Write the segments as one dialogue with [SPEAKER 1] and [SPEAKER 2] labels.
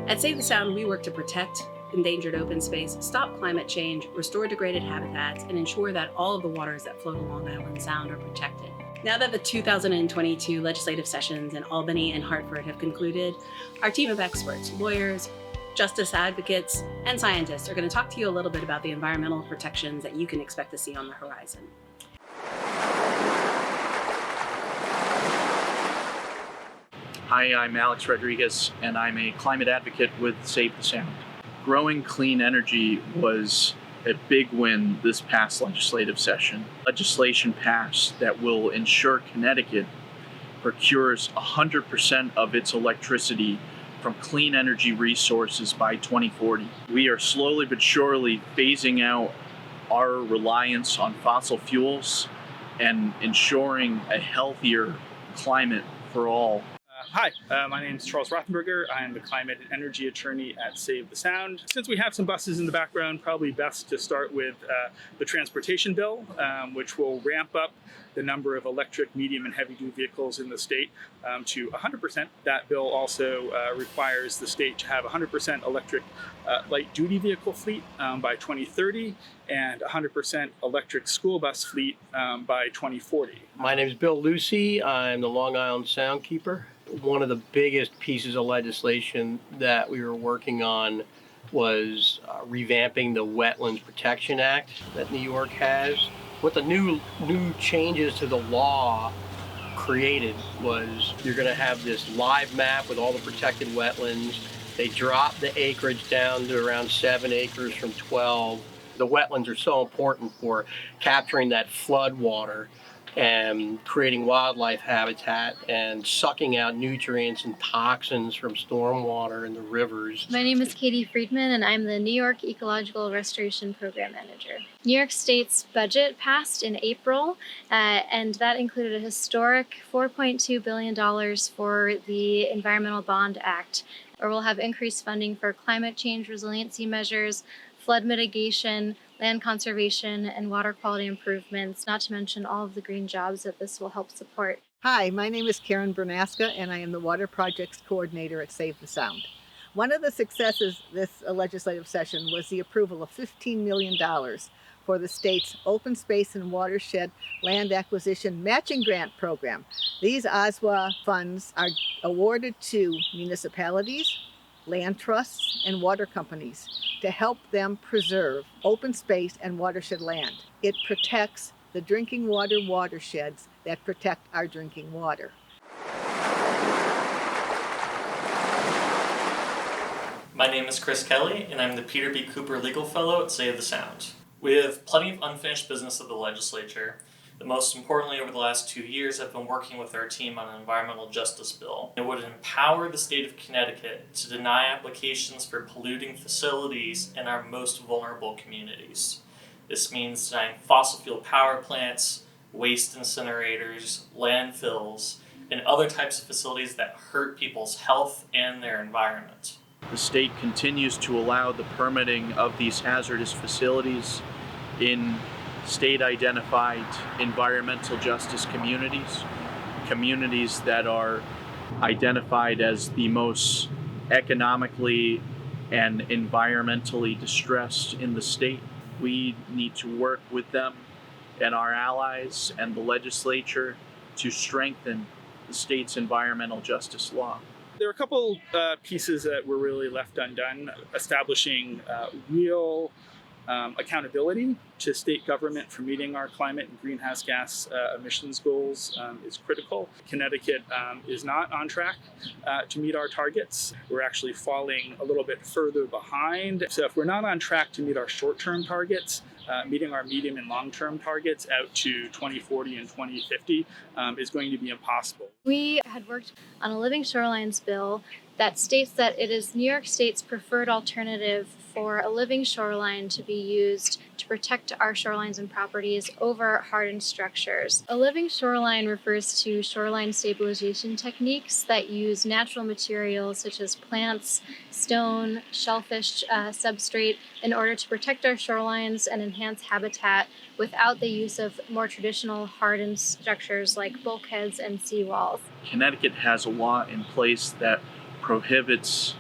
[SPEAKER 1] At Save the Sound, we work to protect endangered open space, stop climate change, restore degraded habitats, and ensure that all of the waters that flow to Long Island Sound are protected. Now that the 2022 legislative sessions in Albany and Hartford have concluded, our team of experts, lawyers, justice advocates, and scientists are going to talk to you a little bit about the environmental protections that you can expect to see on the horizon.
[SPEAKER 2] Hi, I'm Alex Rodriguez, and I'm a climate advocate with Save the Sound. Growing clean energy was a big win this past legislative session. Legislation passed that will ensure Connecticut procures 100% of its electricity from clean energy resources by 2040. We are slowly but surely phasing out our reliance on fossil fuels and ensuring a healthier climate for all.
[SPEAKER 3] Hi, my name is Charles Rothenberger. I am the climate and energy attorney at Save the Sound. Since we have some buses in the background, probably best to start with the transportation bill, which will ramp up the number of electric, medium, and heavy-duty vehicles in the state to 100%. That bill also requires the state to have 100% electric light-duty vehicle fleet by 2030 and 100% electric school bus fleet by 2040.
[SPEAKER 4] My name is Bill Lucy. I'm the Long Island Sound Keeper. One of the biggest pieces of legislation that we were working on was revamping the Wetlands Protection Act that New York has. What the new changes to the law created was you're going to have this live map with all the protected wetlands. They dropped the acreage down to around 7 acres from 12. The wetlands are so important for capturing that flood water and creating wildlife habitat and sucking out nutrients and toxins from stormwater in the rivers.
[SPEAKER 5] My name is Katie Friedman, and I'm the New York Ecological Restoration Program Manager. New York State's budget passed in April, and that included a historic $4.2 billion for the Environmental Bond Act, where we'll have increased funding for climate change resiliency measures, flood mitigation, land conservation, and water quality improvements, not to mention all of the green jobs that this will help support.
[SPEAKER 6] Hi, my name is Karen Bernaska, and I am the Water Projects Coordinator at Save the Sound. One of the successes this legislative session was the approval of $15 million for the state's Open Space and Watershed Land Acquisition Matching Grant Program. These OSWA funds are awarded to municipalities, land trusts, and water companies to help them preserve open space and watershed land. It protects the drinking water watersheds that protect our drinking water.
[SPEAKER 7] My name is Chris Kelly, and I'm the Peter B. Cooper Legal Fellow at Save the Sound. We have plenty of unfinished business at the legislature. But most importantly, over the last 2 years, I've been working with our team on an environmental justice bill. It would empower the state of Connecticut to deny applications for polluting facilities in our most vulnerable communities. This means denying fossil fuel power plants, waste incinerators, landfills, and other types of facilities that hurt people's health and their environment.
[SPEAKER 2] The state continues to allow the permitting of these hazardous facilities in state-identified environmental justice communities that are identified as the most economically and environmentally distressed in the state. We need to work with them and our allies and the legislature to strengthen the state's environmental justice law.
[SPEAKER 3] There are a couple pieces that were really left undone. Establishing real accountability to state government for meeting our climate and greenhouse gas emissions goals is critical. Connecticut is not on track to meet our targets. We're actually falling a little bit further behind. So if we're not on track to meet our short-term targets, meeting our medium and long-term targets out to 2040 and 2050 is going to be impossible.
[SPEAKER 5] We had worked on a living shorelines bill that states that it is New York State's preferred alternative for a living shoreline to be used to protect our shorelines and properties over hardened structures. A living shoreline refers to shoreline stabilization techniques that use natural materials such as plants, stone, shellfish substrate in order to protect our shorelines and enhance habitat without the use of more traditional hardened structures like bulkheads and seawalls.
[SPEAKER 2] Connecticut has a law in place that prohibits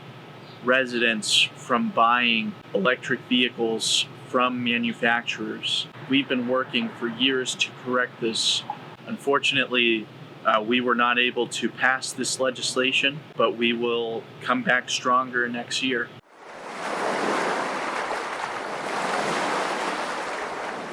[SPEAKER 2] residents from buying electric vehicles from manufacturers. We've been working for years to correct this. Unfortunately, we were not able to pass this legislation, but we will come back stronger next year.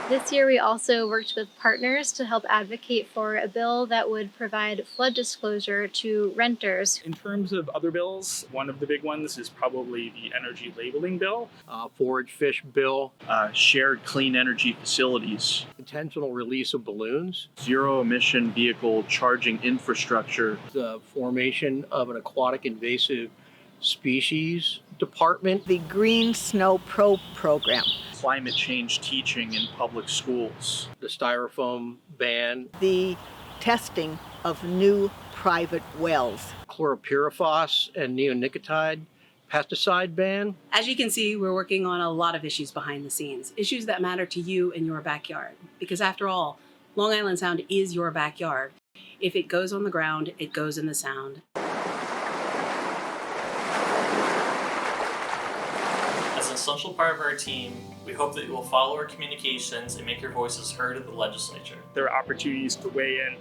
[SPEAKER 5] This year, we also worked with partners to help advocate for a bill that would provide flood disclosure to renters.
[SPEAKER 3] In terms of other bills, one of the big ones is probably the energy labeling bill.
[SPEAKER 4] Forage fish bill,
[SPEAKER 2] Shared clean energy facilities,
[SPEAKER 4] intentional release of balloons,
[SPEAKER 2] zero emission vehicle charging infrastructure,
[SPEAKER 4] the formation of an aquatic invasive species department,
[SPEAKER 6] The Green Snow Pro program,
[SPEAKER 2] climate change teaching in public schools,
[SPEAKER 4] the styrofoam ban,
[SPEAKER 6] the testing of new private wells.
[SPEAKER 4] chlorpyrifos and neonicotide pesticide ban.
[SPEAKER 1] As you can see, we're working on a lot of issues behind the scenes, issues that matter to you in your backyard. Because after all, Long Island Sound is your backyard. If it goes on the ground, it goes in the sound.
[SPEAKER 7] As an essential part of our team, we hope that you will follow our communications and make your voices heard at the legislature.
[SPEAKER 3] There are opportunities to weigh in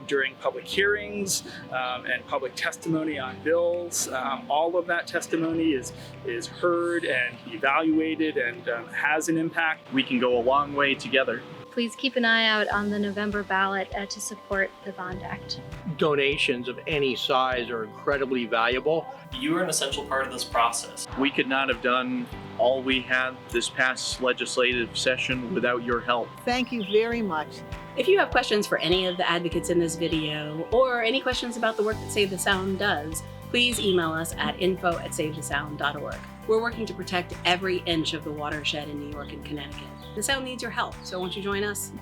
[SPEAKER 3] during public hearings and public testimony on bills. All of that testimony is heard and evaluated and has an impact.
[SPEAKER 2] we can go a long way together.
[SPEAKER 5] Please keep an eye out on the November ballot to support the Bond Act.
[SPEAKER 4] Donations of any size are incredibly valuable.
[SPEAKER 7] You are an essential part of this process.
[SPEAKER 2] We could not have done all we had this past legislative session without your help.
[SPEAKER 6] Thank you very much.
[SPEAKER 1] If you have questions for any of the advocates in this video, or any questions about the work that Save the Sound does, please email us at info@savethesound.org. We're working to protect every inch of the watershed in New York and Connecticut. The Sound needs your help, so won't you join us?